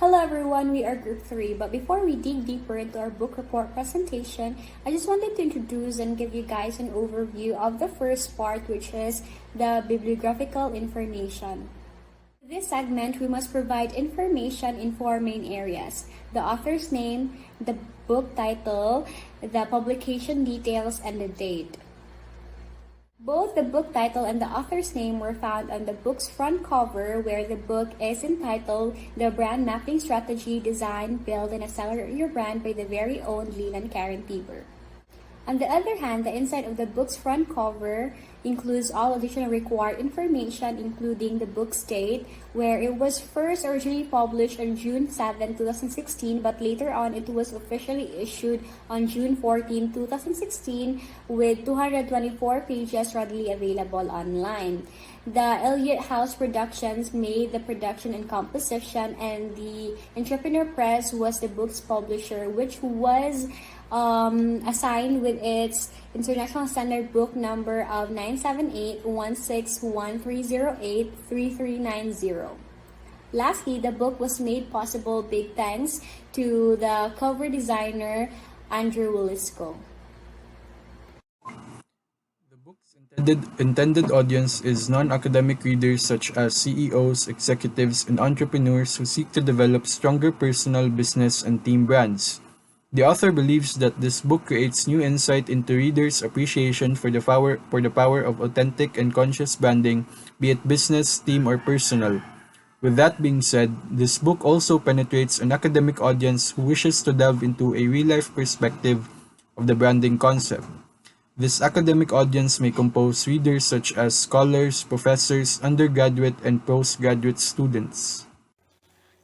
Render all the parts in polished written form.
Hello everyone, we are Group 3, but before we dig deeper into our book report presentation, I just wanted to introduce and give you guys an overview of the first part, which is the bibliographical information. In this segment, we must provide information in four main areas: the author's name, the book title, the publication details, and the date. Both the book title and the author's name were found on the book's front cover, where the book is entitled The Brand Mapping Strategy, Design, Build, and Accelerate Your Brand by the very own Leland Karen Leland. On the other hand, the inside of the book's front cover includes all additional required information, including the book's date, where it was first originally published on June 7, 2016, but later on it was officially issued on June 14, 2016, with 224 pages readily available online. The Elliott House Productions made the production and composition, and the Entrepreneur Press was the book's publisher, which was assigned with its International Standard Book number of 978-161308-3390. Lastly, the book was made possible big thanks to the cover designer Andrew Willisco. The book's intended audience is non-academic readers such as CEOs, executives, and entrepreneurs who seek to develop stronger personal, business, and team brands. The author believes that this book creates new insight into readers' appreciation for the power of authentic and conscious branding, be it business, team, or personal. With that being said, this book also penetrates an academic audience who wishes to delve into a real-life perspective of the branding concept. This academic audience may compose readers such as scholars, professors, undergraduate, and postgraduate students.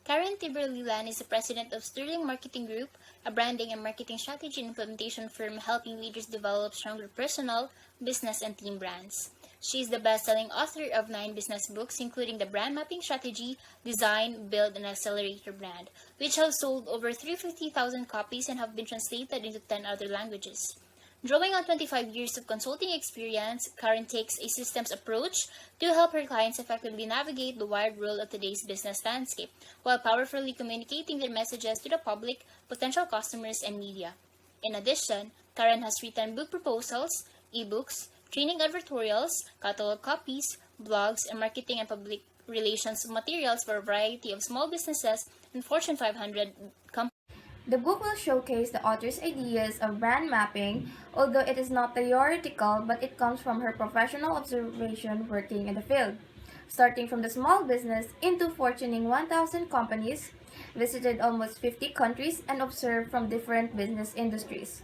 Karen Leland is the president of Sterling Marketing Group, a branding and marketing strategy and implementation firm helping leaders develop stronger personal, business, and team brands. She is the best-selling author of 9 business books, including The Brand Mapping Strategy, Design, Build, and Accelerate Your Brand, which have sold over 350,000 copies and have been translated into 10 other languages. Drawing on 25 years of consulting experience, Karen takes a systems approach to help her clients effectively navigate the wide world of today's business landscape, while powerfully communicating their messages to the public, potential customers, and media. In addition, Karen has written book proposals, ebooks, training advertorials, catalog copies, blogs, and marketing and public relations materials for a variety of small businesses and Fortune 500 companies. The book will showcase the author's ideas of brand mapping, although it is not theoretical, but it comes from her professional observation working in the field. Starting from the small business into Fortune 1000 companies, visited almost 50 countries, and observed from different business industries.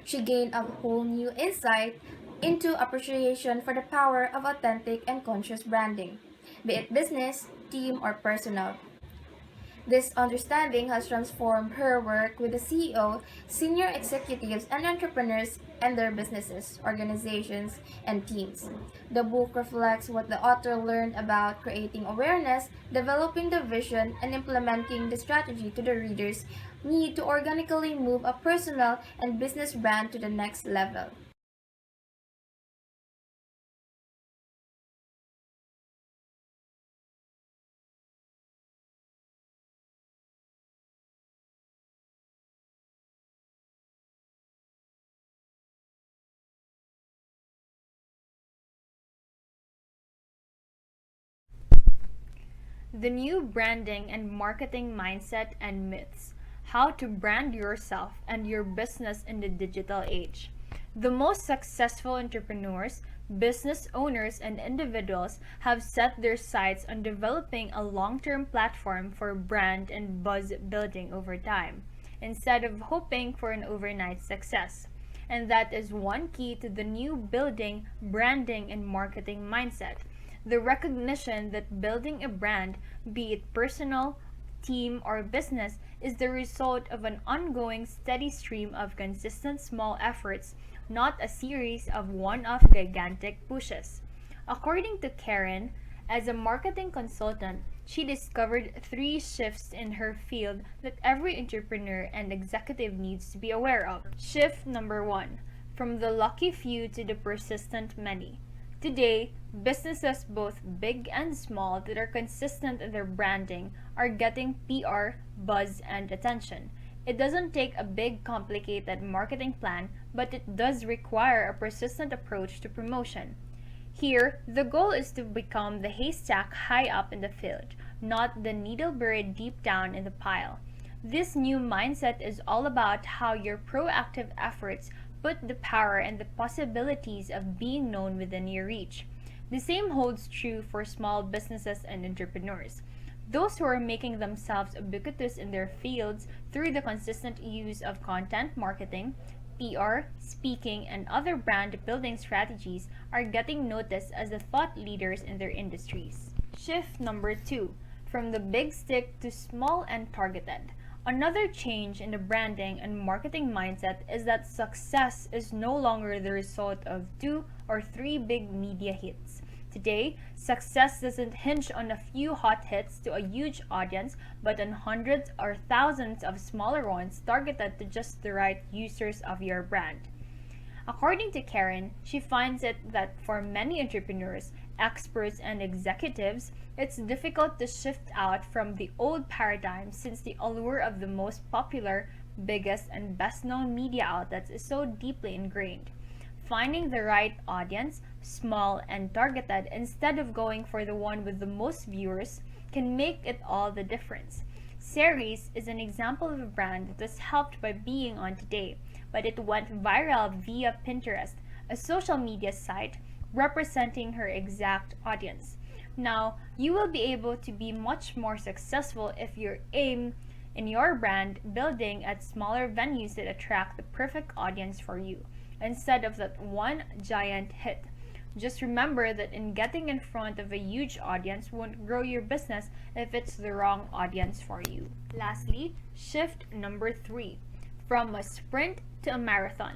She gained a whole new insight into appreciation for the power of authentic and conscious branding, be it business, team, or personal. This understanding has transformed her work with the CEO, senior executives, and entrepreneurs and their businesses, organizations, and teams. The book reflects what the author learned about creating awareness, developing the vision, and implementing the strategy to the reader's need to organically move a personal and business brand to the next level. The new branding and marketing mindset and myths. How to brand yourself and your business in the digital age. The most successful entrepreneurs, business owners, and individuals have set their sights on developing a long-term platform for brand and buzz building over time, instead of hoping for an overnight success. And that is one key to the new building, branding, and marketing mindset. The recognition that building a brand, be it personal, team, or business, is the result of an ongoing steady stream of consistent small efforts, not a series of one-off gigantic pushes. According to Karen, as a marketing consultant, she discovered 3 shifts in her field that every entrepreneur and executive needs to be aware of. Shift number 1: from the lucky few to the persistent many. Today, businesses both big and small that are consistent in their branding are getting PR, buzz, and attention. It doesn't take a big, complicated marketing plan, but it does require a persistent approach to promotion. Here, the goal is to become the haystack high up in the field, not the needle buried deep down in the pile. This new mindset is all about how your proactive efforts put the power and the possibilities of being known within your reach. The same holds true for small businesses and entrepreneurs. Those who are making themselves ubiquitous in their fields through the consistent use of content marketing, PR, speaking, and other brand building strategies are getting noticed as the thought leaders in their industries. Shift number 2, from the big stick to small and targeted. Another change in the branding and marketing mindset is that success is no longer the result of 2 or 3 big media hits. Today, success doesn't hinge on a few hot hits to a huge audience, but on hundreds or thousands of smaller ones targeted to just the right users of your brand. According to Karen, she finds it that for many entrepreneurs, experts, and executives, it's difficult to shift out from the old paradigm since the allure of the most popular, biggest, and best known media outlets is so deeply ingrained. Finding the right audience, small and targeted, instead of going for the one with the most viewers, can make it all the difference. Ceres is an example of a brand that was helped by being on Today, but it went viral via Pinterest, a social media site representing her exact audience. Now, you will be able to be much more successful if you aim in your brand building at smaller venues that attract the perfect audience for you, instead of that one giant hit. Just remember that in getting in front of a huge audience won't grow your business if it's the wrong audience for you. Lastly, shift number 3, from a sprint to a marathon.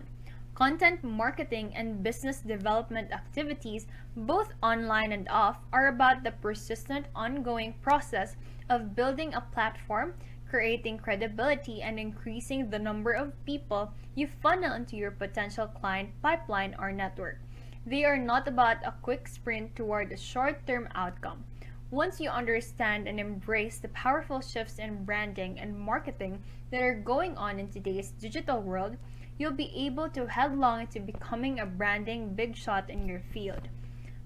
Content marketing and business development activities, both online and off, are about the persistent, ongoing process of building a platform, creating credibility, and increasing the number of people you funnel into your potential client pipeline or network. They are not about a quick sprint toward a short-term outcome. Once you understand and embrace the powerful shifts in branding and marketing that are going on in today's digital world, you'll be able to headlong into becoming a branding big shot in your field.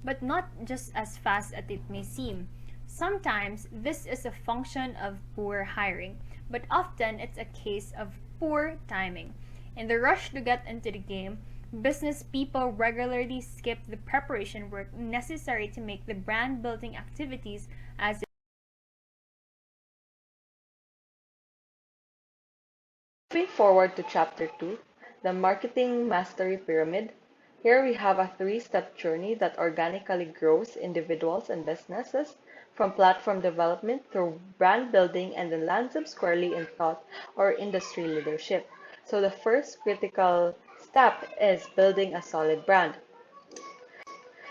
But not just as fast as it may seem. Sometimes this is a function of poor hiring, but often it's a case of poor timing. In the rush to get into the game, business people regularly skip the preparation work necessary to make the brand building activities as Moving forward to Chapter 2, the Marketing Mastery Pyramid. Here we have a 3-step journey that organically grows individuals and businesses from platform development through brand building and then lands them squarely in thought or industry leadership. So the first critical step is building a solid brand.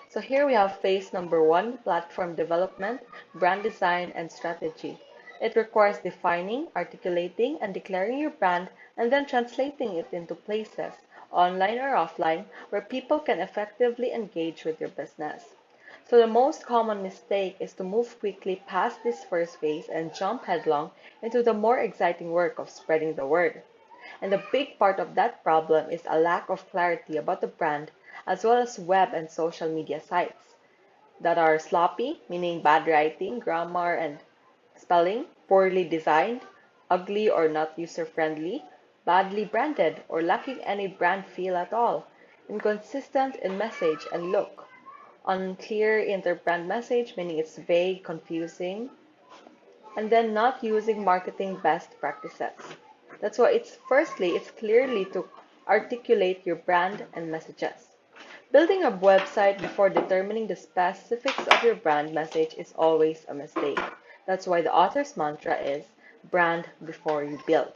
So here we have phase number 1, platform development, brand design, and strategy. It requires defining, articulating, and declaring your brand and then translating it into places, online or offline, where people can effectively engage with your business. So the most common mistake is to move quickly past this first phase and jump headlong into the more exciting work of spreading the word. And a big part of that problem is a lack of clarity about the brand, as well as web and social media sites that are sloppy, meaning bad writing, grammar, and spelling, poorly designed, ugly or not user-friendly, badly branded, or lacking any brand feel at all, inconsistent in message and look, unclear in their brand message, meaning it's vague, confusing, and then not using marketing best practices. That's why it's clearly to articulate your brand and messages. Building a website before determining the specifics of your brand message is always a mistake. That's why the author's mantra is brand before you build.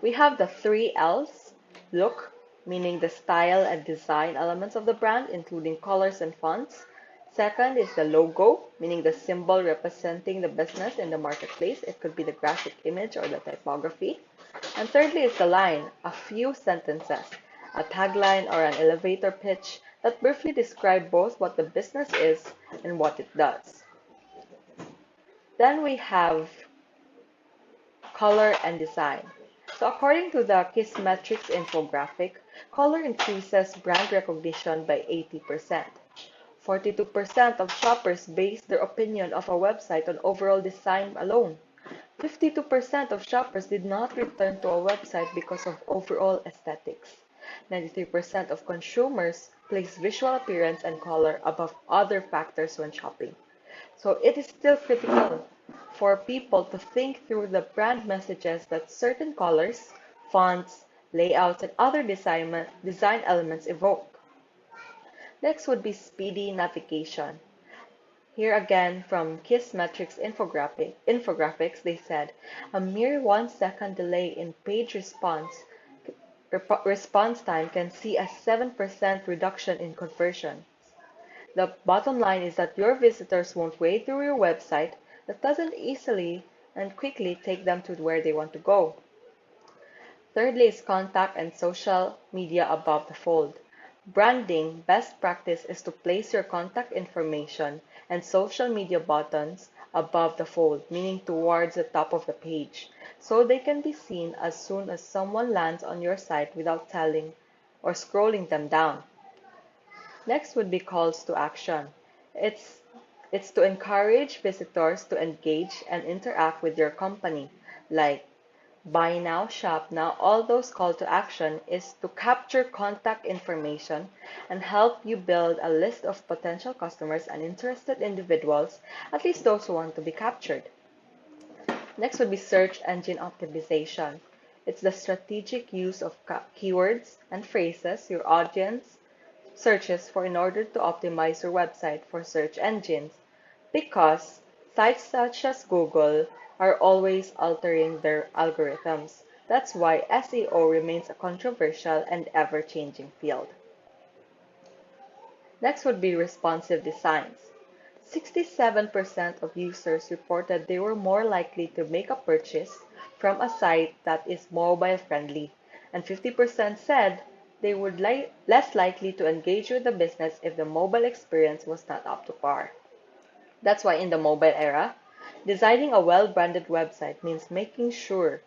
We have the 3 L's. Look, meaning the style and design elements of the brand, including colors and fonts. Second is the logo, meaning the symbol representing the business in the marketplace. It could be the graphic image or the typography. And thirdly is the line, a few sentences, a tagline or an elevator pitch that briefly describe both what the business is and what it does. Then we have color and design. So according to the Kissmetrics infographic, color increases brand recognition by 80%. 42% of shoppers base their opinion of a website on overall design alone. 52% of shoppers did not return to a website because of overall aesthetics. 93% of consumers place visual appearance and color above other factors when shopping. So it is still critical for people to think through the brand messages that certain colors, fonts, layouts, and other design elements evoke. Next would be speedy navigation. Here again from Kissmetrics infographics, they said a mere 1 second delay in page response time can see a 7% reduction in conversion. The bottom line is that your visitors won't wade through your website that doesn't easily and quickly take them to where they want to go. Thirdly is contact and social media above the fold. Branding best practice is to place your contact information and social media buttons above the fold, meaning towards the top of the page, so they can be seen as soon as someone lands on your site without telling or scrolling them down. Next would be calls to action. It's it's to encourage visitors to engage and interact with your company, like buy now, shop now. All those call to action is to capture contact information and help you build a list of potential customers and interested individuals, at least those who want to be captured. Next would be search engine optimization. It's the strategic use of keywords and phrases your audience searches for in order to optimize your website for search engines, because sites such as Google are always altering their algorithms. That's why SEO remains a controversial and ever-changing field. Next would be responsive designs. 67% of users reported they were more likely to make a purchase from a site that is mobile friendly, and 50% said they would less likely to engage with the business if the mobile experience was not up to par. That's why in the mobile era, designing a well-branded website means making sure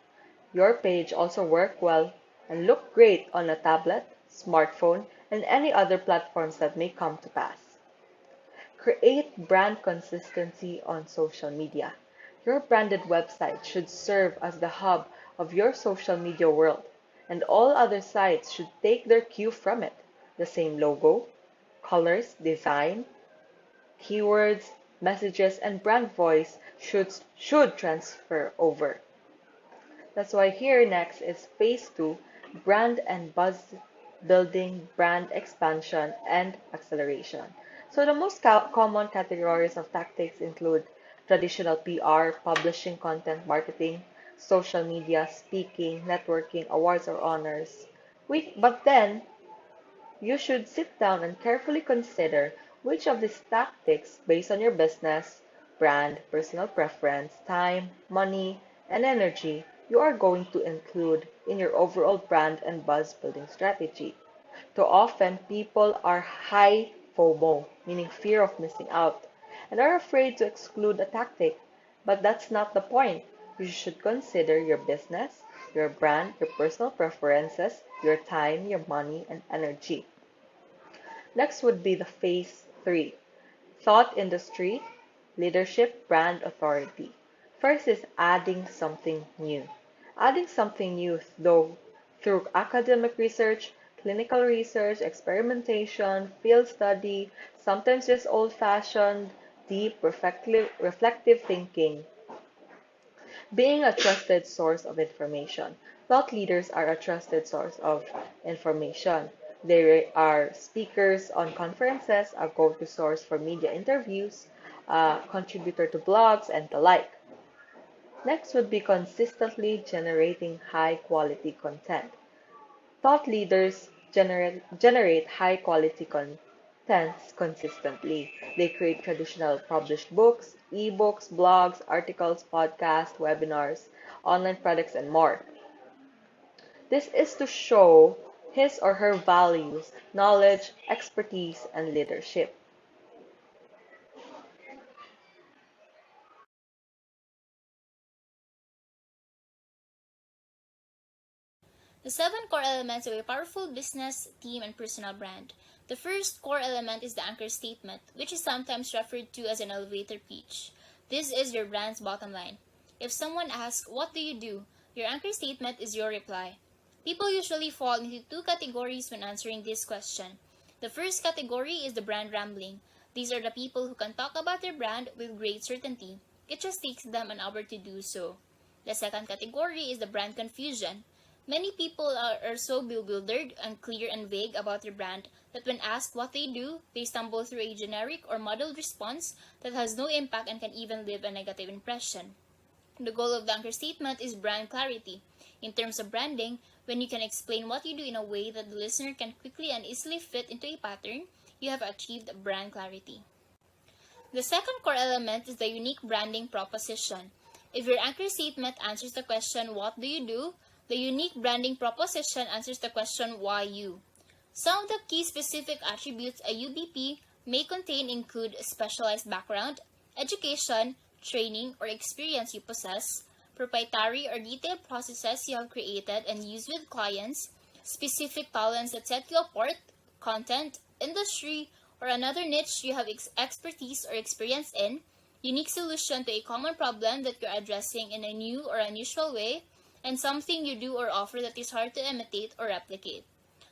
your page also work well and look great on a tablet, smartphone, and any other platforms that may come to pass. Create brand consistency on social media. Your branded website should serve as the hub of your social media world, and all other sites should take their cue from it. The same logo, colors, design, keywords, messages, and brand voice should transfer over. That's why here next is phase 2, brand and buzz building, brand expansion, and acceleration. So the most common categories of tactics include traditional PR, publishing, content marketing, social media, speaking, networking, awards or honors. But then you should sit down and carefully consider which of these tactics, based on your business, brand, personal preference, time, money, and energy, you are going to include in your overall brand and buzz building strategy. Too often, people are high FOMO, meaning fear of missing out, and are afraid to exclude a tactic. But that's not the point. You should consider your business, your brand, your personal preferences, your time, your money, and energy. Next would be the phase 3, thought industry, leadership, brand authority. First is adding something new. Adding something new, though, through academic research, clinical research, experimentation, field study, sometimes just old-fashioned, deep, reflective thinking. Being a trusted source of information. Thought leaders are a trusted source of information. They are speakers on conferences, a go-to source for media interviews, a contributor to blogs, and the like. Next would be consistently generating high-quality content. Thought leaders generate high-quality contents consistently. They create traditional published books, ebooks, blogs, articles, podcasts, webinars, online products, and more. This is to show his or her values, knowledge, expertise, and leadership. The seven core elements of a powerful business, team, and personal brand. The first core element is the anchor statement, which is sometimes referred to as an elevator pitch. This is your brand's bottom line. If someone asks, "What do you do?" your anchor statement is your reply. People usually fall into two categories when answering this question. The first category is the brand rambling. These are the people who can talk about their brand with great certainty. It just takes them an hour to do so. The second category is the brand confusion. Many people are so bewildered, unclear, and vague about their brand that when asked what they do, they stumble through a generic or muddled response that has no impact and can even leave a negative impression. The goal of the anchor statement is brand clarity. In terms of branding, when you can explain what you do in a way that the listener can quickly and easily fit into a pattern, you have achieved brand clarity. The second core element is the unique branding proposition. If your anchor statement answers the question, "What do you do?" the unique branding proposition answers the question, "Why you?" Some of the key specific attributes a UBP may contain include specialized background, education, training, or experience you possess, proprietary or detailed processes you have created and used with clients, specific talents that set you apart, content, industry, or another niche you have expertise or experience in, unique solution to a common problem that you're addressing in a new or unusual way, and something you do or offer that is hard to imitate or replicate.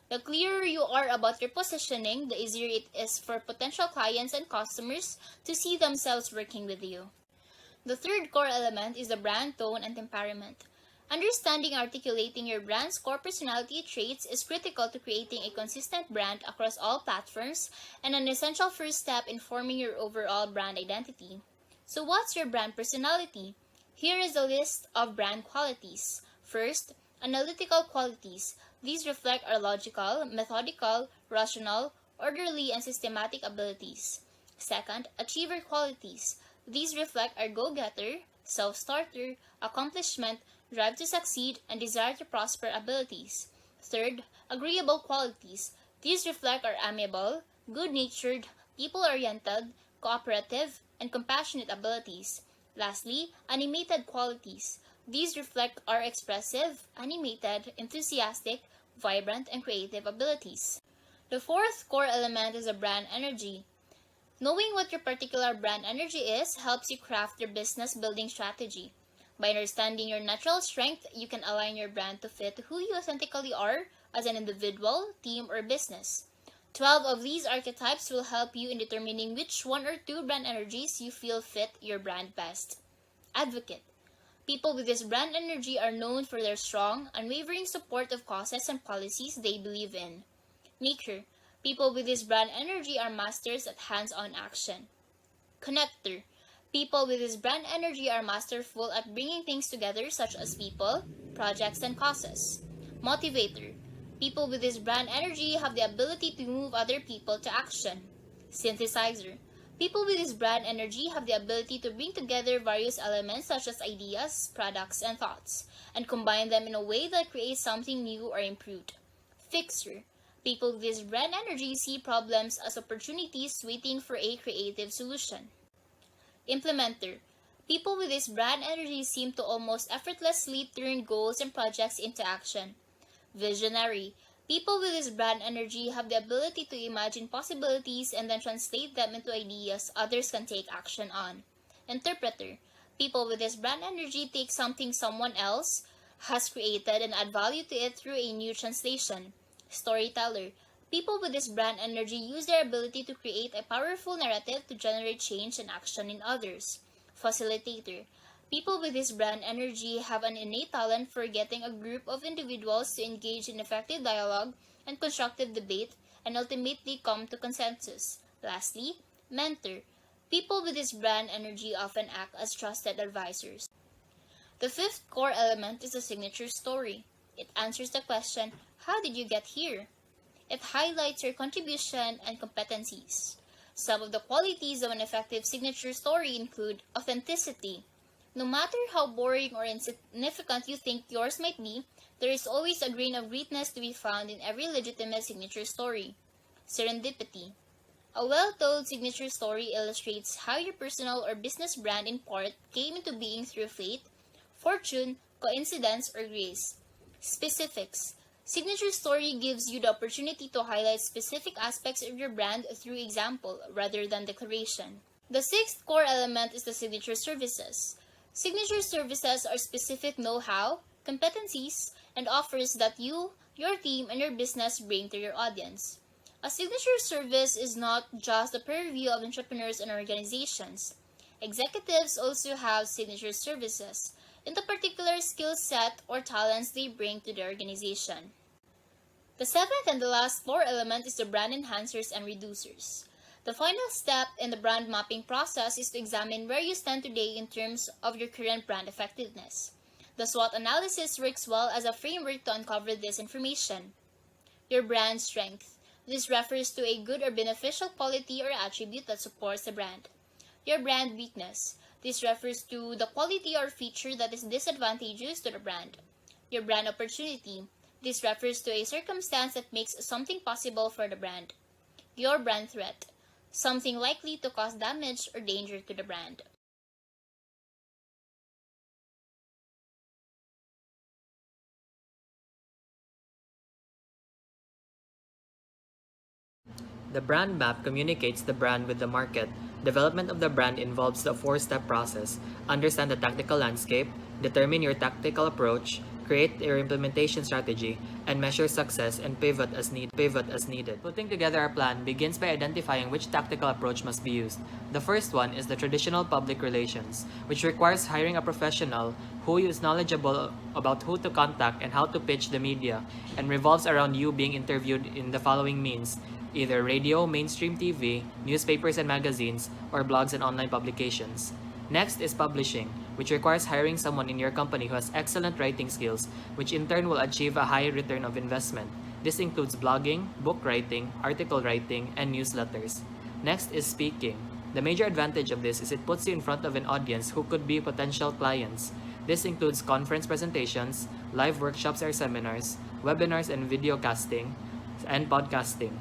The clearer you are about your positioning, the easier it is for potential clients and customers to see themselves working with you. The third core element is the brand tone and temperament. Understanding and articulating your brand's core personality traits is critical to creating a consistent brand across all platforms and an essential first step in forming your overall brand identity. So what's your brand personality? Here is a list of brand qualities. First, analytical qualities. These reflect our logical, methodical, rational, orderly, and systematic abilities. Second, achiever qualities. These reflect our go-getter, self-starter, accomplishment, drive to succeed, and desire to prosper abilities. Third, agreeable qualities. These reflect our amiable, good-natured, people-oriented, cooperative, and compassionate abilities. Lastly, animated qualities. These reflect our expressive, animated, enthusiastic, vibrant, and creative abilities. The fourth core element is a brand energy. Knowing what your particular brand energy is helps you craft your business building strategy. By understanding your natural strength, you can align your brand to fit who you authentically are as an individual, team, or business. 12 of these archetypes will help you in determining which one or two brand energies you feel fit your brand best. Advocate. People with this brand energy are known for their strong, unwavering support of causes and policies they believe in. Maker. People with this brand energy are masters at hands-on action. Connector. People with this brand energy are masterful at bringing things together such as people, projects, and causes. Motivator. People with this brand energy have the ability to move other people to action. Synthesizer. People with this brand energy have the ability to bring together various elements such as ideas, products, and thoughts, and combine them in a way that creates something new or improved. Fixer. People with this brand energy see problems as opportunities waiting for a creative solution. Implementer. People with this brand energy seem to almost effortlessly turn goals and projects into action. Visionary. People with this brand energy have the ability to imagine possibilities and then translate them into ideas others can take action on. Interpreter. People with this brand energy take something someone else has created and add value to it through a new translation. Storyteller. People with this brand energy use their ability to create a powerful narrative to generate change and action in others. Facilitator. People with this brand energy have an innate talent for getting a group of individuals to engage in effective dialogue and constructive debate and ultimately come to consensus. Lastly, mentor. People with this brand energy often act as trusted advisors. The fifth core element is the signature story. It answers the question, "How did you get here?" It highlights your contribution and competencies. Some of the qualities of an effective signature story include authenticity. No matter how boring or insignificant you think yours might be, There is always a grain of greatness to be found in every legitimate signature story. Serendipity. A well-told signature story illustrates how your personal or business brand in part came into being through fate, fortune, coincidence, or grace. Specifics. Signature story gives you the opportunity to highlight specific aspects of your brand through example rather than declaration. The sixth core element is the signature services. Signature services are specific know-how, competencies, and offers that you, your team, and your business bring to your audience. A signature service is not just a purview of entrepreneurs and organizations. Executives also have signature services in the particular skill set or talents they bring to the organization. The seventh and the last core element is the brand enhancers and reducers. The final step in the brand mapping process is to examine where you stand today in terms of your current brand effectiveness. The SWOT analysis works well as a framework to uncover this information. Your brand strength. This refers to a good or beneficial quality or attribute that supports the brand. Your brand weakness. This refers to the quality or feature that is disadvantageous to the brand. Your brand opportunity. This refers to a circumstance that makes something possible for the brand. Your brand threat. Something likely to cause damage or danger to the brand. The brand map communicates the brand with the market. Development of the brand involves the four-step process. Understand the tactical landscape, determine your tactical approach, create your implementation strategy, and measure success and pivot as needed. Putting together a plan begins by identifying which tactical approach must be used. The first one is the traditional public relations, which requires hiring a professional who is knowledgeable about who to contact and how to pitch the media, and revolves around you being interviewed in the following means: either radio, mainstream TV, newspapers and magazines, or blogs and online publications. Next is publishing, which requires hiring someone in your company who has excellent writing skills, which in turn will achieve a high return of investment. This includes blogging, book writing, article writing, and newsletters. Next is speaking. The major advantage of this is it puts you in front of an audience who could be potential clients. This includes conference presentations, live workshops or seminars, webinars and video casting, and podcasting.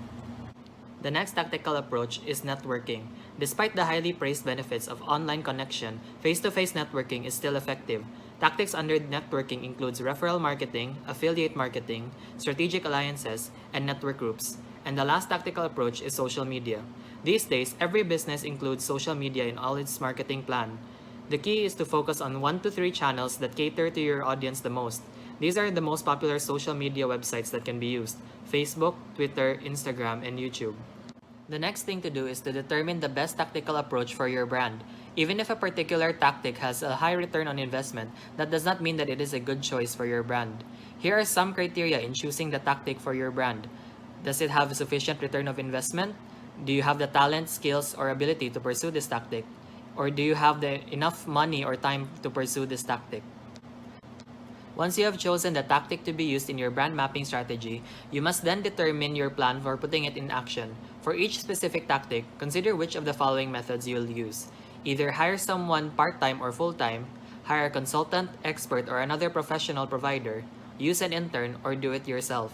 The next tactical approach is networking. Despite the highly praised benefits of online connection, face-to-face networking is still effective. Tactics under networking includes referral marketing, affiliate marketing, strategic alliances, and network groups. And the last tactical approach is social media. These days, every business includes social media in all its marketing plan. The key is to focus on 1 to 3 channels that cater to your audience the most. These are the most popular social media websites that can be used: Facebook, Twitter, Instagram, and YouTube. The next thing to do is to determine the best tactical approach for your brand. Even if a particular tactic has a high return on investment, that does not mean that it is a good choice for your brand. Here are some criteria in choosing the tactic for your brand. Does it have a sufficient return of investment? Do you have the talent, skills, or ability to pursue this tactic? Or do you have enough money or time to pursue this tactic? Once you have chosen the tactic to be used in your brand mapping strategy, you must then determine your plan for putting it in action. For each specific tactic, consider which of the following methods you will use. Either hire someone part-time or full-time, hire a consultant, expert, or another professional provider, use an intern, or do it yourself.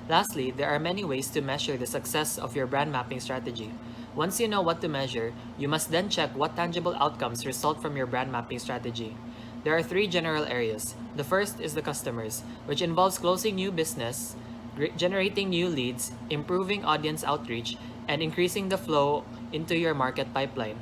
Lastly, there are many ways to measure the success of your brand mapping strategy. Once you know what to measure, you must then check what tangible outcomes result from your brand mapping strategy. There are 3 general areas. The first is the customers, which involves closing new business, generating new leads, improving audience outreach, and increasing the flow into your market pipeline.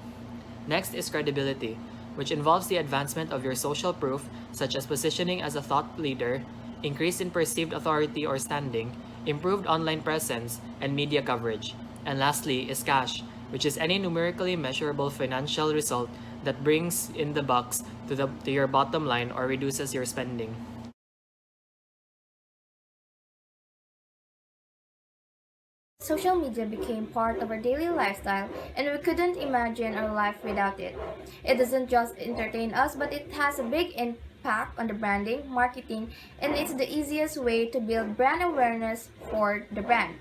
Next is credibility, which involves the advancement of your social proof, such as positioning as a thought leader, increase in perceived authority or standing, improved online presence, and media coverage. And lastly is cash, which is any numerically measurable financial result that brings in the bucks to your bottom line or reduces your spending. Social media became part of our daily lifestyle, and we couldn't imagine our life without it. It doesn't just entertain us, but it has a big impact on the branding, marketing, and it's the easiest way to build brand awareness for the brand.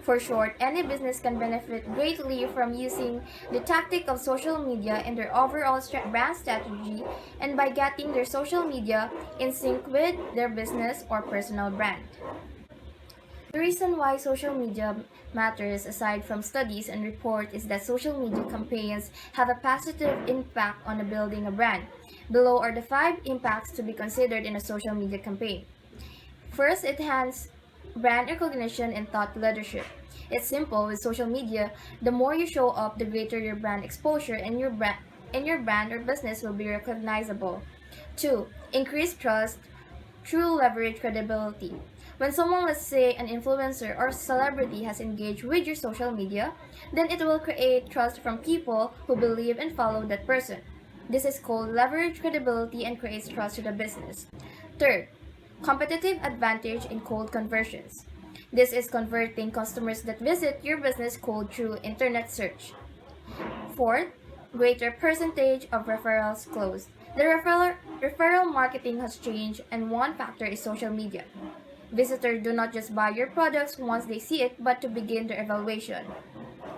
For short, any business can benefit greatly from using the tactic of social media in their overall brand strategy and by getting their social media in sync with their business or personal brand. The reason why social media matters aside from studies and reports is that social media campaigns have a positive impact on building a brand. Below are the 5 impacts to be considered in a social media campaign. First, it enhances brand recognition and thought leadership. It's simple with social media, the more you show up, the greater your brand exposure and your brand or business will be recognizable. 2. Increase trust through leverage credibility. When someone, let's say an influencer or celebrity, has engaged with your social media, then it will create trust from people who believe and follow that person. This is called leverage credibility and creates trust to the business. Third, competitive advantage in cold conversions. This is converting customers that visit your business cold through internet search. Fourth, greater percentage of referrals closed. The referral marketing has changed, and one factor is social media. Visitors do not just buy your products once they see it, but to begin their evaluation.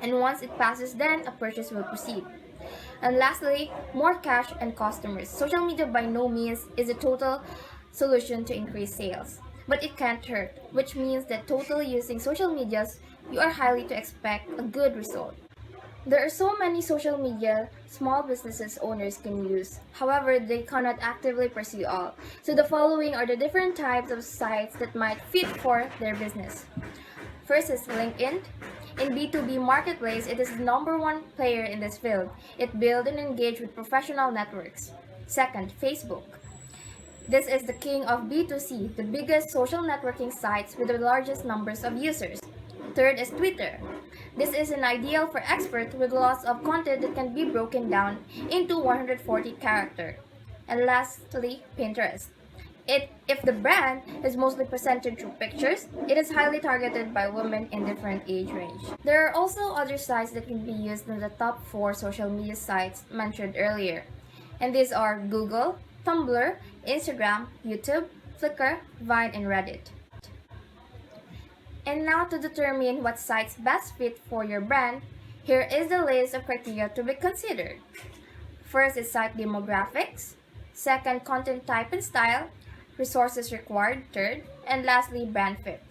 And once it passes, then a purchase will proceed. And lastly, more cash and customers. Social media by no means is a total solution to increase sales, but it can't hurt, which means that totally using social medias, you are highly to expect a good result. There are so many social media small businesses owners can use. However, they cannot actively pursue all. So the following are the different types of sites that might fit for their business. First is LinkedIn. In B2B marketplace, it is the number one player in this field. It builds and engages with professional networks. Second, Facebook. This is the king of B2C, the biggest social networking sites with the largest numbers of users. Third is Twitter. This is an ideal for experts with lots of content that can be broken down into 140 characters. And lastly, Pinterest. If the brand is mostly presented through pictures, it is highly targeted by women in different age range. There are also other sites that can be used in the top 4 social media sites mentioned earlier. And these are Google, Tumblr, Instagram, YouTube, Flickr, Vine, and Reddit. And now to determine what sites best fit for your brand, here is the list of criteria to be considered. First is site demographics, second content type and style, resources required, third, and lastly brand fit.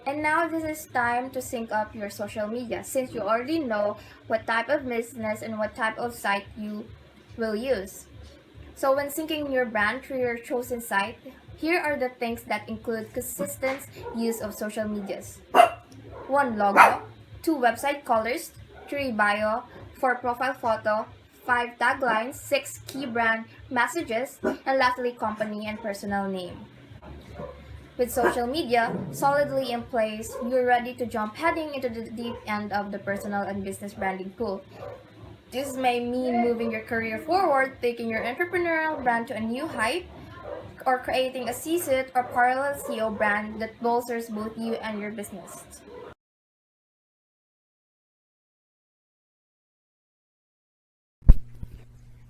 And now this is time to sync up your social media since you already know what type of business and what type of site you will use. So when syncing your brand through your chosen site, here are the things that include consistent use of social medias. 1. Logo, 2. Website colors, 3. Bio, 4. Profile photo, 5. Taglines, 6. Key brand messages, and lastly company and personal name. With social media solidly in place, you're ready to jump heading into the deep end of the personal and business branding pool. This may mean moving your career forward, taking your entrepreneurial brand to a new height, or creating a C-suite or parallel CEO brand that bolsters both you and your business.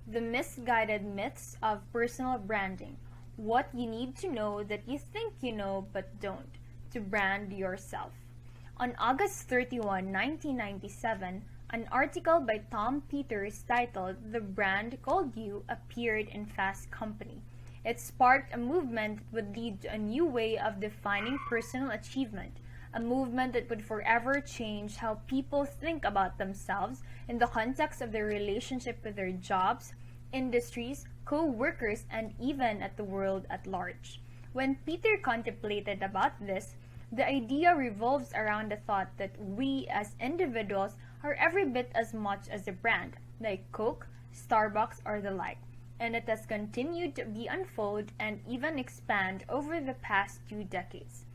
The misguided myths of personal branding. What you need to know that you think you know but don't to brand yourself. On August 31, 1997, an article by Tom Peters titled "The Brand Called You" appeared in Fast Company. It sparked a movement that would lead to a new way of defining personal achievement, a movement that would forever change how people think about themselves in the context of their relationship with their jobs, industries, co-workers, and even at the world at large. When Peter contemplated about this, the idea revolves around the thought that we as individuals are every bit as much as a brand, like Coke, Starbucks, or the like, and it has continued to be unfold and even expand over the past 2 decades.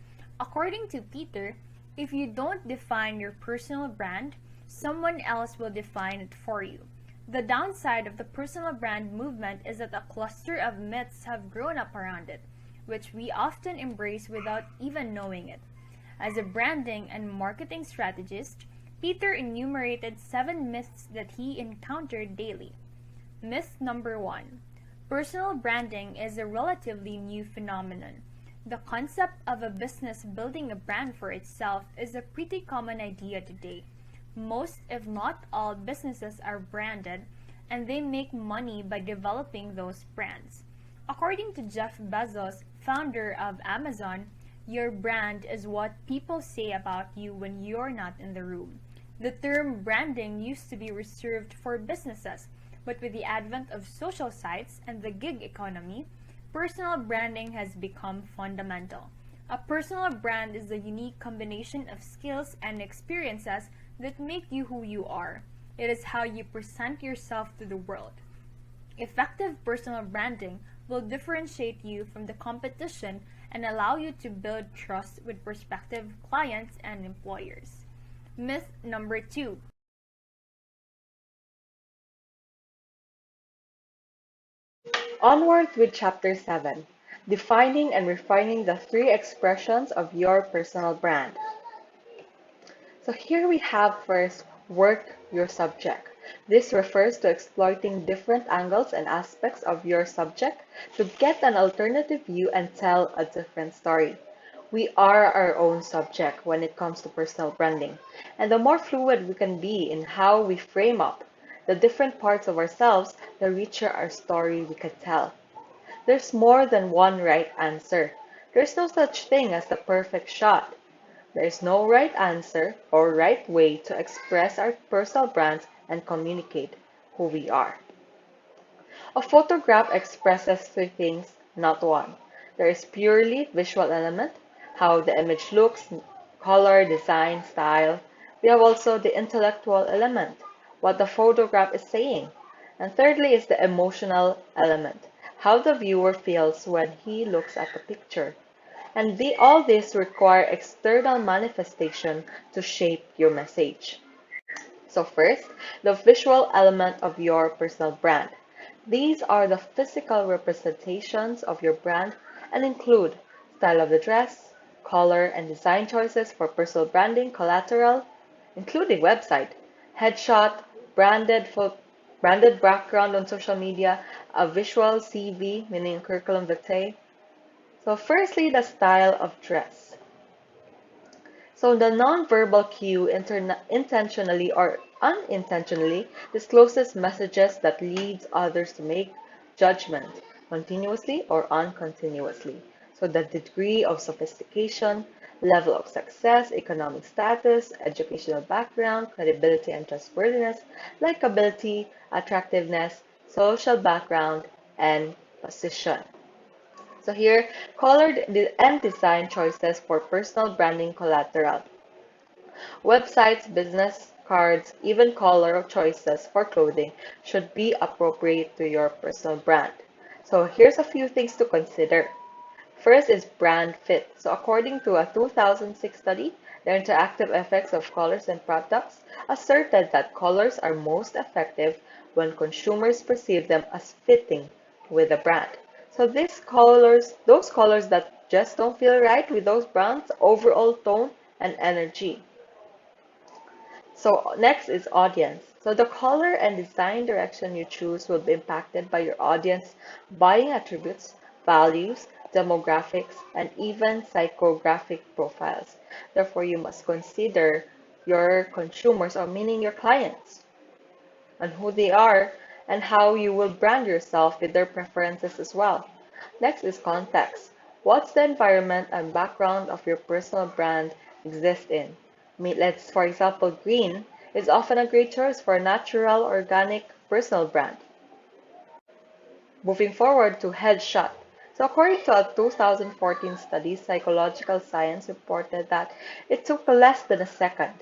According to Peter, if you don't define your personal brand, someone else will define it for you. The downside of the personal brand movement is that a cluster of myths have grown up around it, which we often embrace without even knowing it. As a branding and marketing strategist, Peter enumerated 7 myths that he encountered daily. Myth number 1. Personal branding is a relatively new phenomenon. The concept of a business building a brand for itself is a pretty common idea today. Most, if not all, businesses are branded, and they make money by developing those brands. According to Jeff Bezos, founder of Amazon, your brand is what people say about you when you're not in the room. The term branding used to be reserved for businesses, but with the advent of social sites and the gig economy, personal branding has become fundamental. A personal brand is a unique combination of skills and experiences that make you who you are. It is how you present yourself to the world. Effective personal branding will differentiate you from the competition and allow you to build trust with prospective clients and employers. Myth number 2. Onward with Chapter 7, defining and refining the three expressions of your personal brand. So here we have first, work your subject. This refers to exploiting different angles and aspects of your subject to get an alternative view and tell a different story. We are our own subject when it comes to personal branding, and the more fluid we can be in how we frame up the different parts of ourselves, the richer our story we can tell. There's more than one right answer. There's no such thing as the perfect shot. There is no right answer or right way to express our personal brands and communicate who we are. A photograph expresses three things, not one. There is purely visual element, how the image looks, color, design, style. We have also the intellectual element, what the photograph is saying. And thirdly is the emotional element, how the viewer feels when he looks at the picture. And all these require external manifestation to shape your message. So first, the visual element of your personal brand. These are the physical representations of your brand and include style of the dress, color and design choices for personal branding, collateral, including website, headshot, branded background on social media, a visual CV, meaning curriculum vitae. So firstly, the style of dress. So the nonverbal cue intentionally or unintentionally discloses messages that leads others to make judgment continuously or uncontinuously. So the degree of sophistication, level of success, economic status, educational background, credibility and trustworthiness, likability, attractiveness, social background, and position. So here, color and design choices for personal branding collateral. Websites, business cards, even color choices for clothing should be appropriate to your personal brand. So here's a few things to consider. First is brand fit. So according to a 2006 study, the interactive effects of colors and products asserted that colors are most effective when consumers perceive them as fitting with the brand. So those colors that just don't feel right with those brands, overall tone and energy. So next is audience. So the color and design direction you choose will be impacted by your audience buying attributes, values, demographics, and even psychographic profiles. Therefore, you must consider your consumers, or meaning your clients, and who they are, and how you will brand yourself with their preferences as well. Next is context. What's the environment and background of your personal brand exist in? Let's, for example, green is often a great choice for a natural, organic personal brand. Moving forward to headshot. So according to a 2014 study, Psychological Science reported that it took less than a second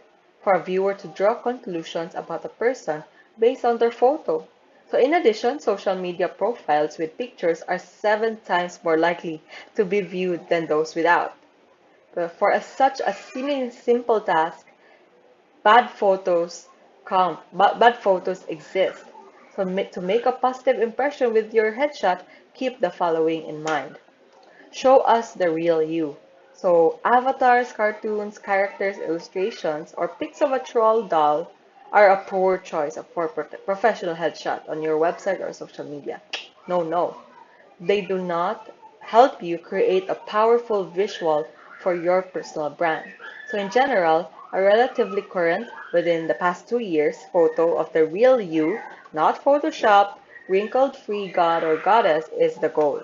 for a viewer to draw conclusions about a person based on their photo. So in addition, social media profiles with pictures are 7 times more likely to be viewed than those without. But for such a seemingly simple task, bad photos bad photos exist. So to make a positive impression with your headshot, keep the following in mind. Show us the real you. So avatars, cartoons, characters, illustrations, or pics of a troll doll are a poor choice for professional headshot on your website or social media. No, no. They do not help you create a powerful visual for your personal brand. So in general, a relatively current, within the past 2 years, photo of the real you, not Photoshop, wrinkled free god or goddess is the goal.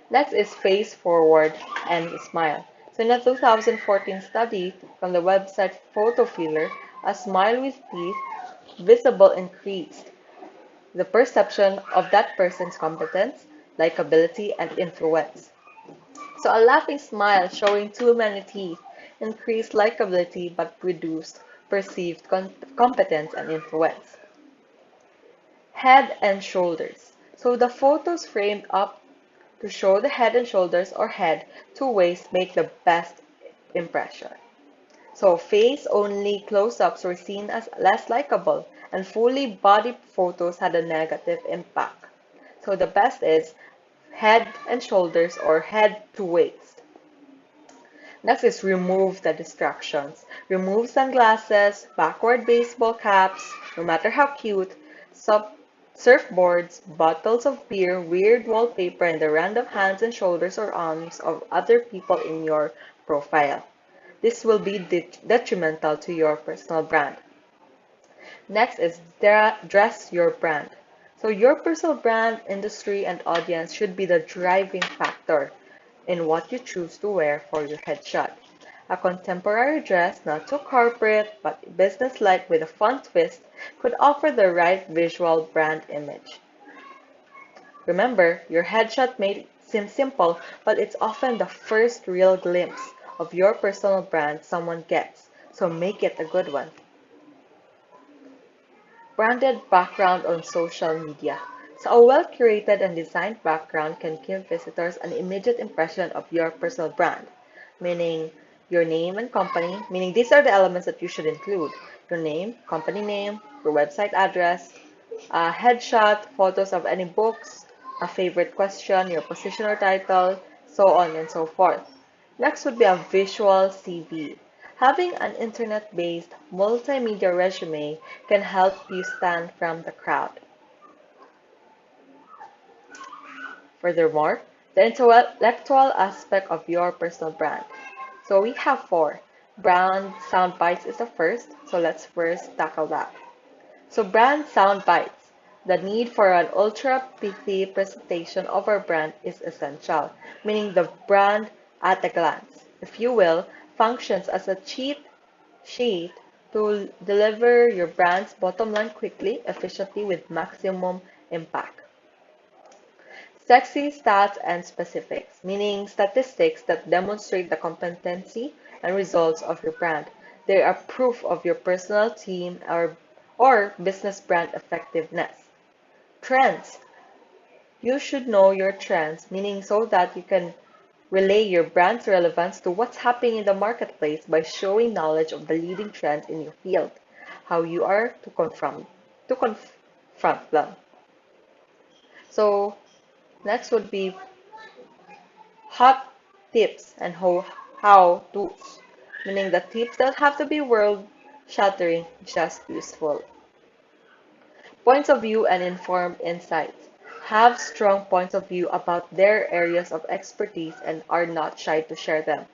Next is face forward and smile. So in a 2014 study from the website Photo Filler, a smile with teeth visible increased the perception of that person's competence, likability, and influence. So a laughing smile showing too many teeth increased likability but reduced perceived competence and influence. Head and shoulders. So the photos framed up to show the head and shoulders or head to waist make the best impression. So face only close-ups were seen as less likable and fully body photos had a negative impact. So the best is head and shoulders or head to waist. Next is remove the distractions. Remove sunglasses, backward baseball caps, no matter how cute, surfboards, bottles of beer, weird wallpaper, and the random hands and shoulders or arms of other people in your profile. This will be detrimental to your personal brand. Next is dress your brand. So your personal brand, industry, and audience should be the driving factor in what you choose to wear for your headshot. A contemporary dress, not too corporate but business-like with a fun twist, could offer the right visual brand image. Remember, your headshot may seem simple, but it's often the first real glimpse of your personal brand someone gets, so make it a good one. Branded background on social media. So a well-curated and designed background can give visitors an immediate impression of your personal brand, meaning your name and company, meaning these are the elements that you should include. Your name, company name, your website address, a headshot, photos of any books, a favorite question, your position or title, so on and so forth. Next would be a visual CV. Having an internet-based multimedia resume can help you stand from the crowd. Furthermore, the intellectual aspect of your personal brand. So we have four. Brand sound bites is the first, so let's first tackle that. So brand sound bites. The need for an ultra pithy presentation of our brand is essential, meaning the brand at a glance, if you will, functions as a cheat sheet to deliver your brand's bottom line quickly, efficiently, with maximum impact. Sexy stats and specifics, meaning statistics that demonstrate the competency and results of your brand. They are proof of your personal team or business brand effectiveness. Trends. You should know your trends, meaning so that you can relay your brand's relevance to what's happening in the marketplace by showing knowledge of the leading trends in your field, how you are to confront them. So next would be hot tips and how to's, meaning the tips that have to be world shattering, just useful. Points of view and informed insights. Have strong points of view about their areas of expertise and are not shy to share them,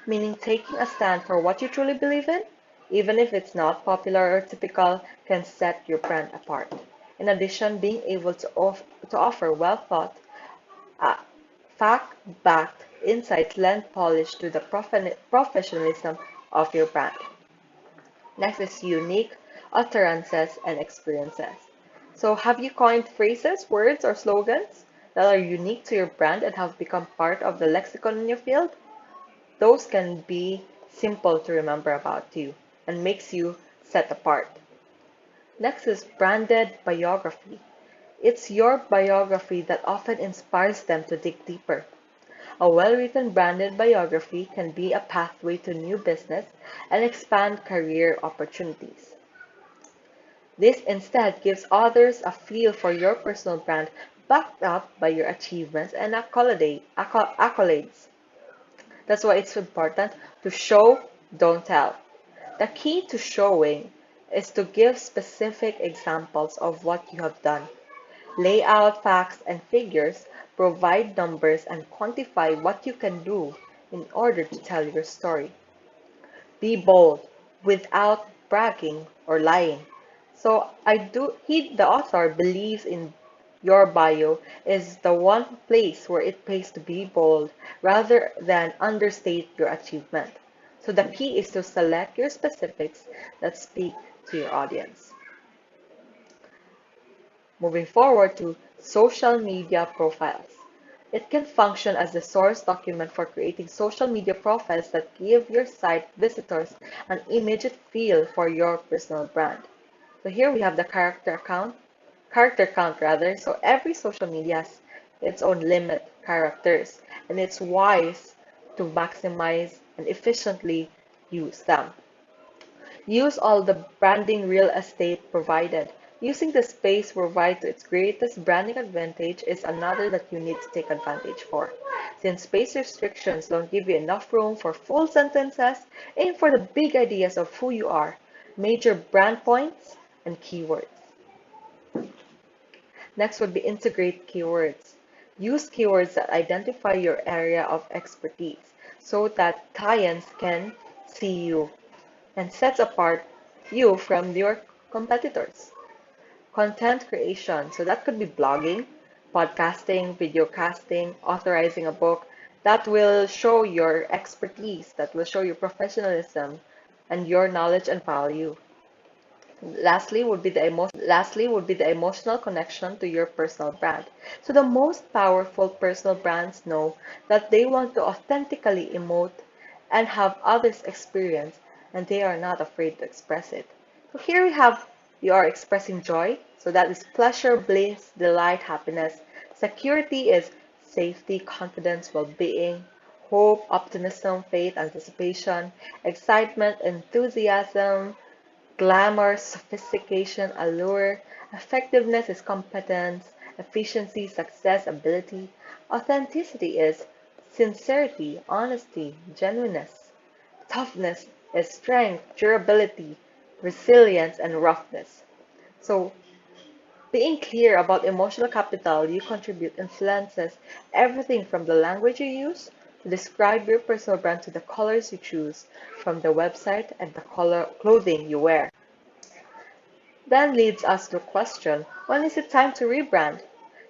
meaning taking a stand for what you truly believe in, even if it's not popular or typical, can set your brand apart. In addition, being able to offer well thought, uh, fact-backed insights lend polish to the professionalism of your brand. Next is unique utterances and experiences. So have you coined phrases, words, or slogans that are unique to your brand and have become part of the lexicon in your field? Those can be simple to remember about you and makes you set apart. Next is branded biography. It's your biography that often inspires them to dig deeper. A well-written branded biography can be a pathway to new business and expand career opportunities. This instead gives others a feel for your personal brand backed up by your achievements and accolades. That's why it's important to show, don't tell. The key to showing is to give specific examples of what you have done. Lay out facts and figures, provide numbers, and quantify what you can do in order to tell your story. Be bold without bragging or lying. So the author believes in your bio is the one place where it pays to be bold rather than understate your achievement. So the key is to select your specifics that speak to your audience. Moving forward to social media profiles. It can function as the source document for creating social media profiles that give your site visitors an immediate feel for your personal brand. So here we have the character count rather. So every social media has its own limit characters, and it's wise to maximize and efficiently use them. Use all the branding real estate provided. Using the space provided to its greatest branding advantage is another that you need to take advantage for. Since space restrictions don't give you enough room for full sentences, aim for the big ideas of who you are, major brand points, and keywords. Next would be integrate keywords. Use keywords that identify your area of expertise so that clients can see you and sets apart you from your competitors. Content creation, so that could be blogging, podcasting, video casting, authorizing a book, that will show your expertise, that will show your professionalism and your knowledge and value. Lastly would be the emotional connection to your personal brand. So the most powerful personal brands know that they want to authentically emote and have others experience, and they are not afraid to express it. So here we have you are expressing joy. So that is pleasure, bliss, delight, happiness. Security is safety, confidence, well-being. Hope, optimism, faith, anticipation. Excitement, enthusiasm. Glamour, sophistication, allure. Effectiveness is competence. Efficiency, success, ability. Authenticity is sincerity, honesty, genuineness. Toughness is strength, durability, resilience, and roughness. So, being clear about emotional capital you contribute influences everything from the language you use to describe your personal brand to the colors you choose from the website and the clothing you wear. Then leads us to the question, when is it time to rebrand?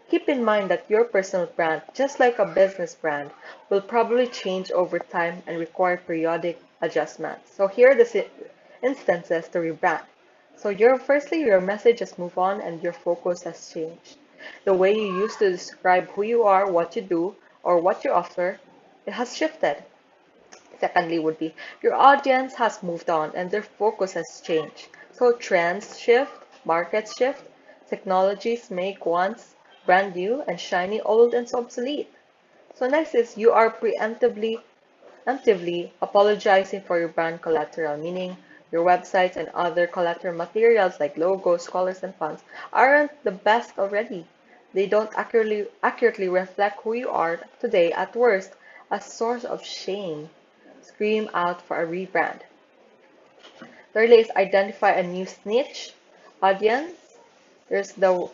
Keep in mind that your personal brand, just like a business brand, will probably change over time and require periodic adjustments. So here are the instances to rebrand. So firstly, your message has moved on and your focus has changed. The way you used to describe who you are, what you do, or what you offer, it has shifted. Secondly would be your audience has moved on and their focus has changed. So trends shift, markets shift, technologies make once brand new and shiny old and obsolete. So next is you are preemptively apologizing for your brand collateral, meaning your websites and other collateral materials like logos, colors, and fonts aren't the best already. They don't accurately reflect who you are today, at worst, a source of shame. Scream out for a rebrand. Thirdly is identify a new niche audience. There's the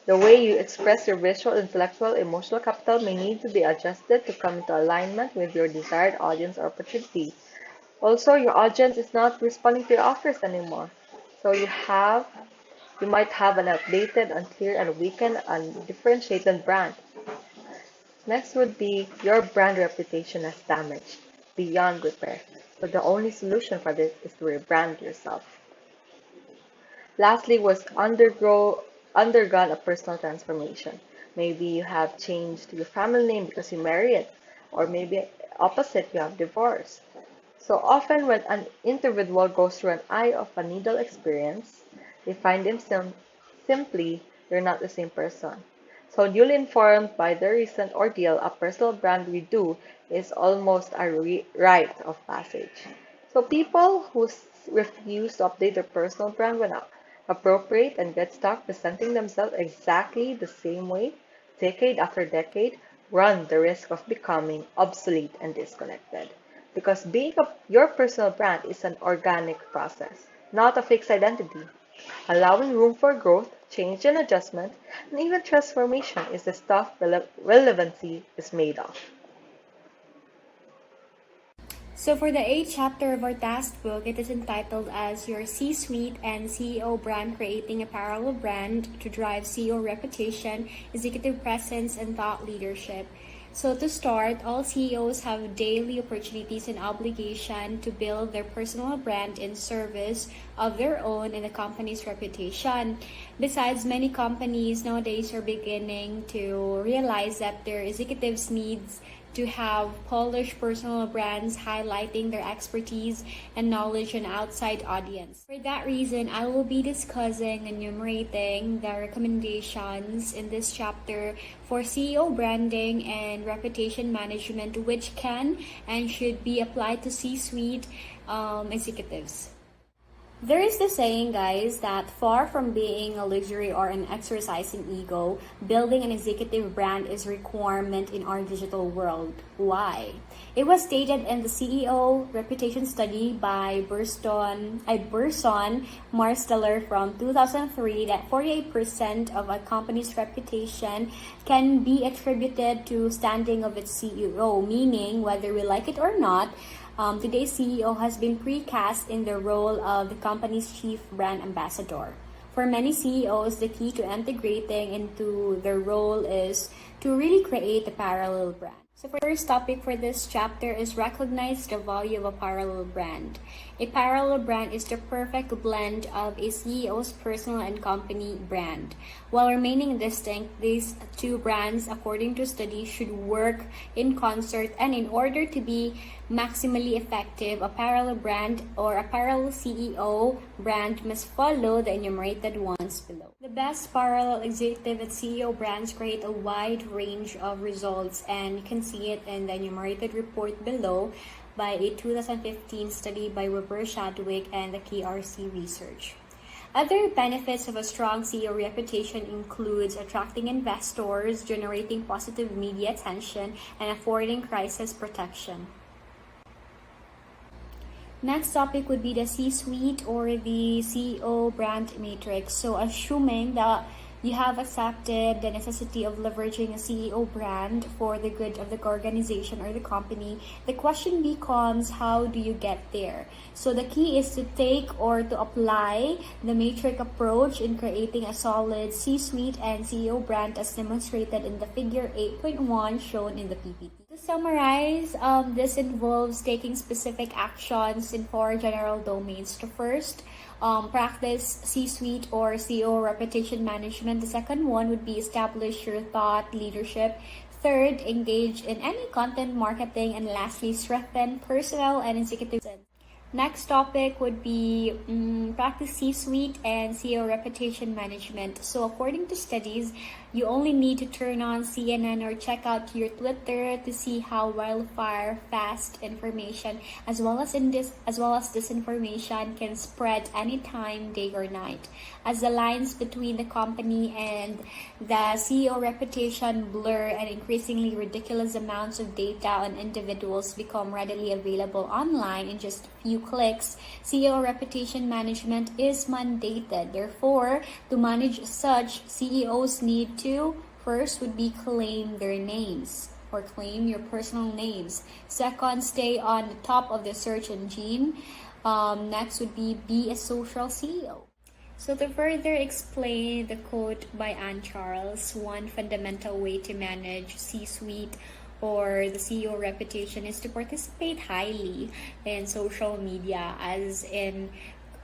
way you express your visual, intellectual, emotional capital may need to be adjusted to come into alignment with your desired audience or opportunity. Also, your audience is not responding to your offers anymore. So you might have an outdated, unclear, and weakened, undifferentiated brand. Next would be your brand reputation is damaged beyond repair. So the only solution for this is to rebrand yourself. Lastly was undergone a personal transformation. Maybe you have changed your family name because you married, or maybe opposite, you have divorced. So often when an individual goes through an eye of a needle experience, they find themselves simply they're not the same person. So newly informed by the recent ordeal, a personal brand redo is almost a rite of passage. So people who refuse to update their personal brand when appropriate and get stuck presenting themselves exactly the same way, decade after decade, run the risk of becoming obsolete and disconnected. Because your personal brand is an organic process, not a fixed identity. Allowing room for growth, change, and adjustment and even transformation is the stuff relevancy is made of. So for the 8th chapter of our task book, it is entitled as Your C-Suite and CEO Brand Creating a Parallel Brand to Drive CEO Reputation, Executive Presence, and Thought Leadership. So to start, all CEOs have daily opportunities and obligation to build their personal brand in service of their own and the company's reputation. Besides, many companies nowadays are beginning to realize that their executives needs to have polished personal brands highlighting their expertise and knowledge in outside audience. For that reason, I will be discussing and enumerating the recommendations in this chapter for CEO branding and reputation management, which can and should be applied to C-suite executives. There is the saying, guys, that far from being a luxury or an exercise in ego, building an executive brand is a requirement in our digital world. Why? It was stated in the CEO reputation study by Burson Marsteller from 2003 that 48% of a company's reputation can be attributed to standing of its CEO, meaning whether we like it or not, today's CEO has been precast in the role of the company's chief brand ambassador. For many CEOs, the key to integrating into their role is to really create a parallel brand. So the first topic for this chapter is recognize the value of a parallel brand. A parallel brand is the perfect blend of a CEO's personal and company brand. While remaining distinct, these two brands, according to studies, should work in concert, and in order to be maximally effective, a parallel brand or a parallel CEO brand must follow the enumerated ones below. The best parallel executive and CEO brands create a wide range of results, and you can see it in the enumerated report below by a 2015 study by Weber Shadwick and the KRC Research. Other benefits of a strong CEO reputation includes attracting investors, generating positive media attention, and affording crisis protection. Next topic would be the C-suite or the CEO brand matrix. So assuming that you have accepted the necessity of leveraging a CEO brand for the good of the organization or the company, the question becomes, how do you get there? So the key is to take or to apply the matrix approach in creating a solid C-suite and CEO brand as demonstrated in the figure 8.1 shown in the PPT. To summarize, this involves taking specific actions in 4 general domains. The first, practice C-suite or CEO reputation management. The second one would be establish your thought leadership. Third, engage in any content marketing. And lastly, strengthen personal and executive. Next topic would be practice C-suite and CEO reputation management. So according to studies, you only need to turn on CNN or check out your Twitter to see how wildfire fast information as well as disinformation can spread anytime, day or night. As the lines between the company and the CEO reputation blur and increasingly ridiculous amounts of data on individuals become readily available online in just a few clicks, CEO reputation management is mandated. Therefore, to manage such, CEOs need to first would be claim their names or claim your personal names. Second, stay on the top of the search engine. Next would be a social CEO. So to further explain the quote by Anne Charles, one fundamental way to manage C-suite or the CEO reputation is to participate highly in social media, as in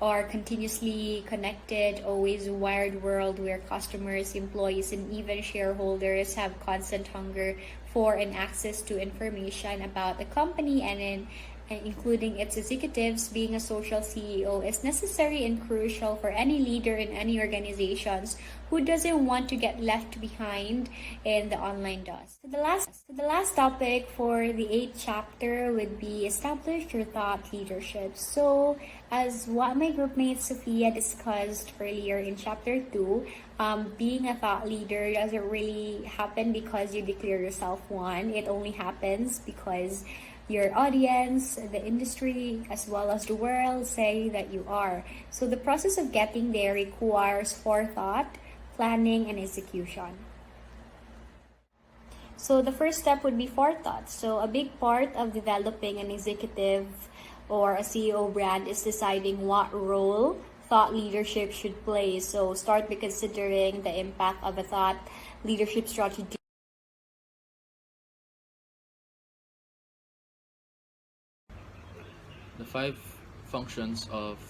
our continuously connected, always wired world where customers, employees, and even shareholders have constant hunger for and access to information about the company and including its executives. Being a social CEO is necessary and crucial for any leader in any organizations who doesn't want to get left behind in the online dust. So the last topic for the 8th chapter would be establish your thought leadership. So as what my groupmate Sophia discussed earlier in chapter 2, being a thought leader doesn't really happen because you declare yourself one. It only happens because your audience, the industry, as well as the world say that you are. So the process of getting there requires forethought, planning, and execution. So the first step would be forethought. So a big part of developing an executive or a CEO brand is deciding what role thought leadership should play. So start by considering the impact of a thought leadership strategy. The five functions of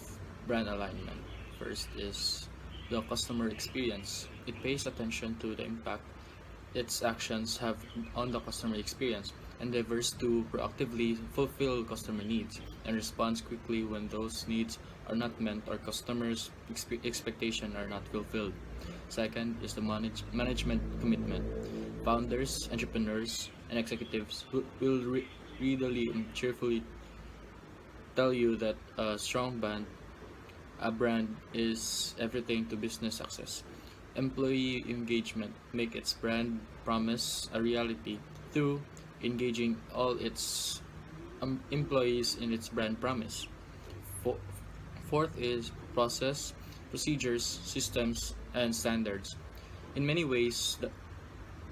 brand alignment. First is the customer experience. It pays attention to the impact its actions have on the customer experience, endeavors to proactively fulfill customer needs, and responds quickly when those needs are not met or customers' expectations are not fulfilled. Second is the management commitment. Founders, entrepreneurs, and executives will readily and cheerfully tell you that a brand is everything to business success. Employee engagement make its brand promise a reality through engaging all its employees in its brand promise. Fo- Fourth is process, procedures, systems, and standards. In many ways,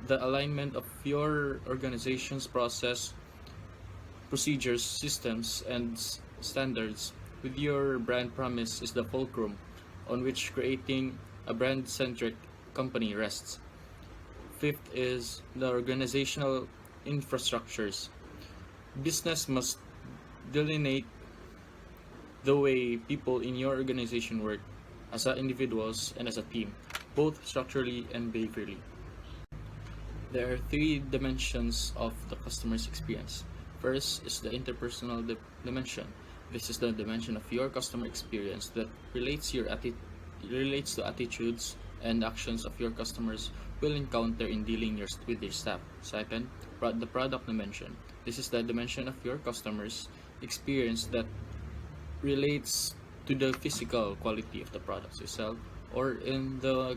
the alignment of your organization's process, procedures, systems, and standards with your brand promise is the fulcrum on which creating a brand centric company rests. Fifth is the organizational infrastructures. Business must delineate the way people in your organization work as individuals and as a team, both structurally and behaviorally. There are three dimensions of the customer's experience. First is the interpersonal dimension. This is the dimension of your customer experience that relates to attitudes and actions of your customers will encounter in dealing with your staff. Second, the product dimension. This is the dimension of your customers' experience that relates to the physical quality of the products you sell, or in the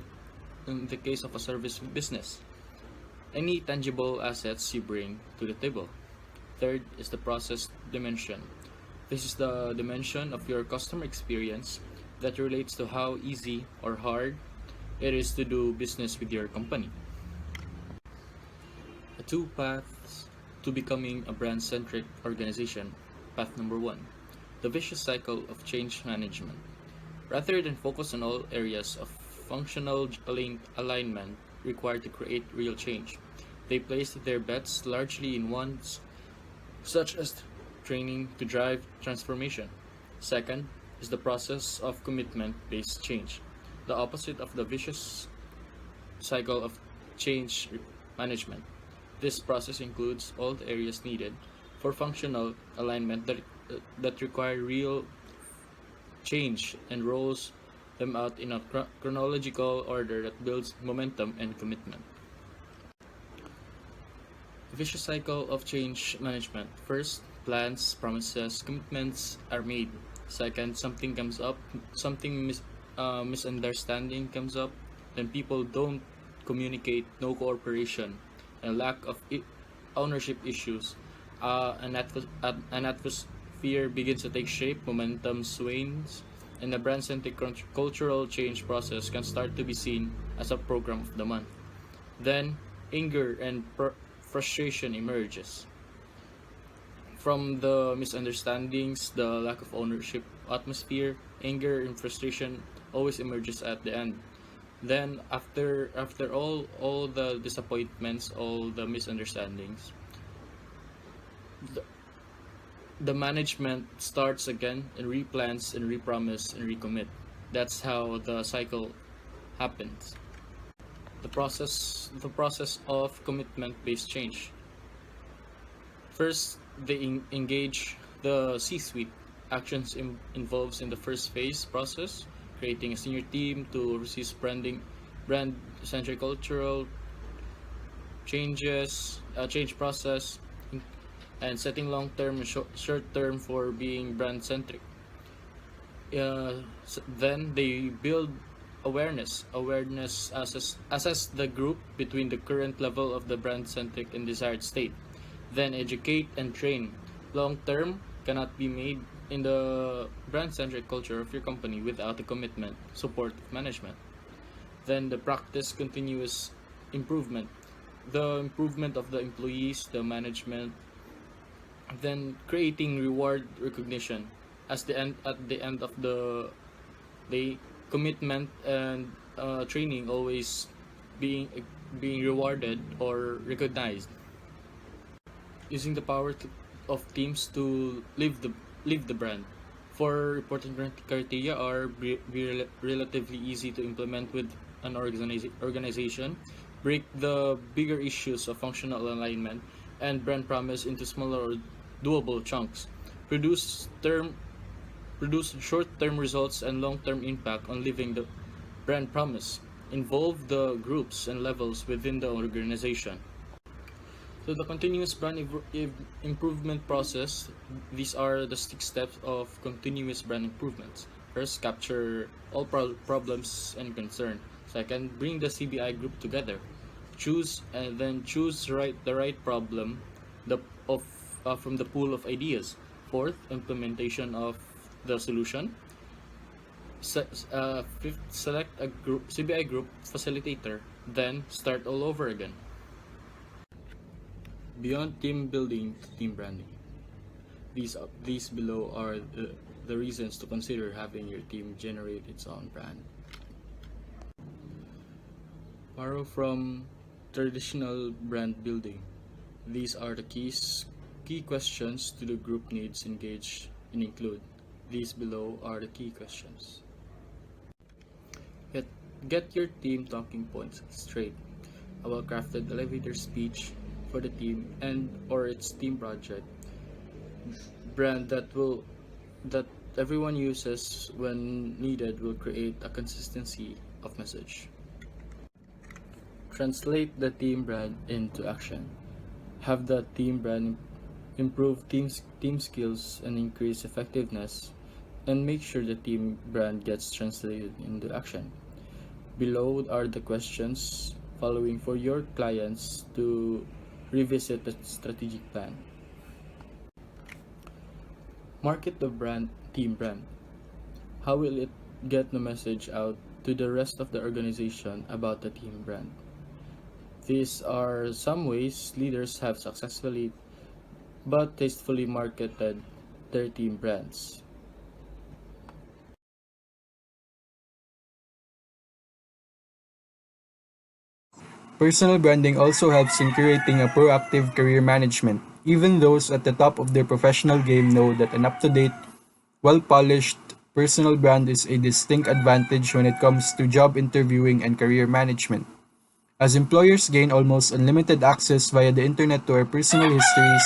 case of a service business, any tangible assets you bring to the table. Third is the process dimension. This is the dimension of your customer experience that relates to how easy or hard it is to do business with your company. The two paths to becoming a brand centric organization. Path number one, the vicious cycle of change management. Rather than focus on all areas of functional alignment required to create real change, they placed their bets largely in ones such as training to drive transformation. Second is the process of commitment-based change, the opposite of the vicious cycle of change management. This process includes all the areas needed for functional alignment that require real change and rolls them out in a chronological order that builds momentum and commitment. Vicious cycle of change management. First, plans, promises, commitments are made. Second, something comes up, misunderstanding comes up, then people don't communicate, no cooperation, and lack of ownership issues. An atmosphere begins to take shape, momentum swains, and the brand-centric cultural change process can start to be seen as a program of the month. Then, anger and frustration emerges. From the misunderstandings, the lack of ownership atmosphere, anger and frustration always emerges at the end. Then after all the disappointments, all the misunderstandings, the management starts again and replans and repromise and recommit. That's how the cycle happens. The process of commitment-based change. First, they engage the C-suite. Actions involves in the first phase process, creating a senior team to resist brand-centric cultural change process, and setting long-term and short-term for being brand-centric. Then they build awareness assess the group between the current level of the brand-centric and desired state. Then educate and train. Long-term cannot be made in the brand-centric culture of your company without the commitment, support of management. Then the practice continuous improvement, the improvement of the employees, the management, then creating reward recognition as the end at the end of the day, commitment and training always being being rewarded or recognized, using the power of teams to live the brand. For reporting criteria are relatively easy to implement with an organization, break the bigger issues of functional alignment and brand promise into smaller or doable chunks, produce term produce short-term results and long-term impact on living the brand promise, involve the groups and levels within the organization. So the continuous brand improvement process, these are the 6 steps of continuous brand improvements. First, capture all problems and concern. Second, bring the CBI group together. Choose the right problem the of from the pool of ideas. Fourth, implementation of the solution. Fifth, select a group CBI group facilitator. Then start all over again. Beyond team building to team branding, these below are the reasons to consider having your team generate its own brand. Borrow from traditional brand building. These are the key questions to the group needs engage and include. These below are the key questions. Get your team talking points straight. A well-crafted elevator speech for the team and or its team project brand that everyone uses when needed will create a consistency of message. Translate the team brand into action. Have the team brand improve team skills and increase effectiveness, and make sure the team brand gets translated into action. Below are the questions following for your clients to revisit the strategic plan. Market the team brand. How will it get the message out to the rest of the organization about the team brand? These are some ways leaders have successfully but tastefully marketed their team brands. Personal branding also helps in creating a proactive career management. Even those at the top of their professional game know that an up-to-date, well-polished personal brand is a distinct advantage when it comes to job interviewing and career management. As employers gain almost unlimited access via the internet to our personal histories,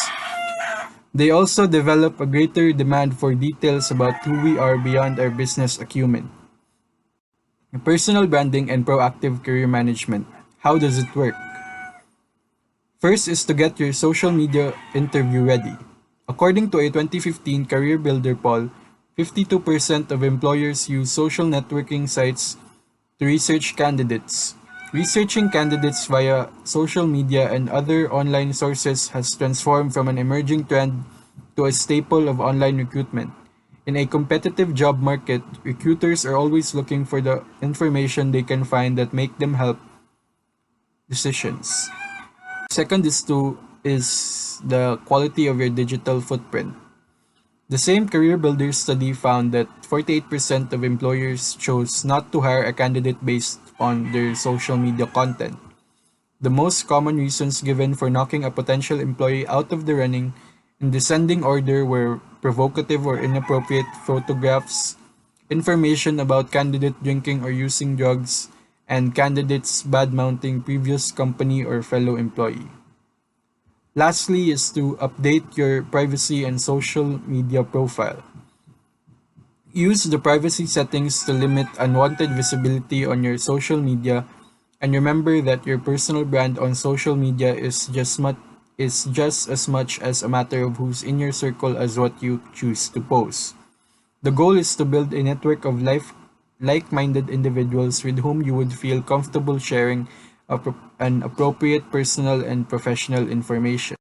they also develop a greater demand for details about who we are beyond our business acumen. Personal branding and proactive career management. How does it work? First is to get your social media interview ready. According to a 2015 Career Builder poll, 52% of employers use social networking sites to research candidates. Researching candidates via social media and other online sources has transformed from an emerging trend to a staple of online recruitment. In a competitive job market, recruiters are always looking for the information they can find that make them help decisions. Second is the quality of your digital footprint. The same Career Builder study found that 48% of employers chose not to hire a candidate based on their social media content. The most common reasons given for knocking a potential employee out of the running in descending order were provocative or inappropriate photographs, information about candidate drinking or using drugs, and candidates bad-mouthing previous company or fellow employee. Lastly is to update your privacy and social media profile. Use the privacy settings to limit unwanted visibility on your social media, and remember that your personal brand on social media is just as much as a matter of who's in your circle as what you choose to post. The goal is to build a network of like-minded individuals with whom you would feel comfortable sharing an appropriate personal and professional information.